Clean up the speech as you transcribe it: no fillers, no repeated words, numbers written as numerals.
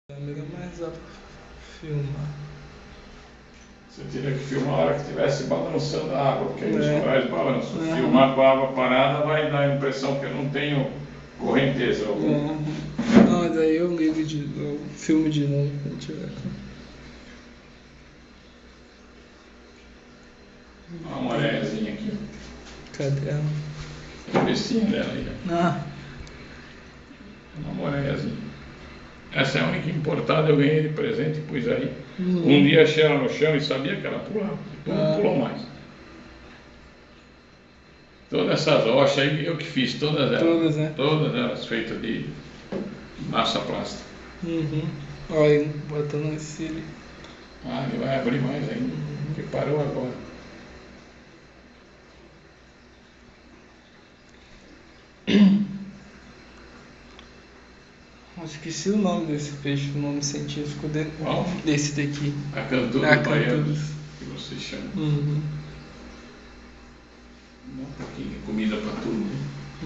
câmera, mas dá pra filmar. Você teria que filmar a hora que estivesse balançando a água, porque aí os corais balançam. Uhum. Filmar com a água parada vai dar a impressão que eu não tenho correnteza alguma. Não, mas aí eu filme de novo quando tiver. Olha uma areiazinha aqui. Cadê ela? A cabecinha dela aí. Ah, Uma moreiazinha. Essa é a única importada, eu ganhei de presente e pus aí. Um dia achei ela no chão e sabia que ela pulava. Depois não pulou mais. Todas essas rochas aí eu que fiz, todas elas. Todas, né? Todas elas feitas de massa plástica. Olha aí, botando esse cílio. Ah, ele vai abrir mais ainda, porque parou agora. Esqueci o nome desse peixe, o nome científico dele. Qual? Desse daqui. Acanthurus baianos, que você chama. Uhum. Dá um pouquinho de comida para turma.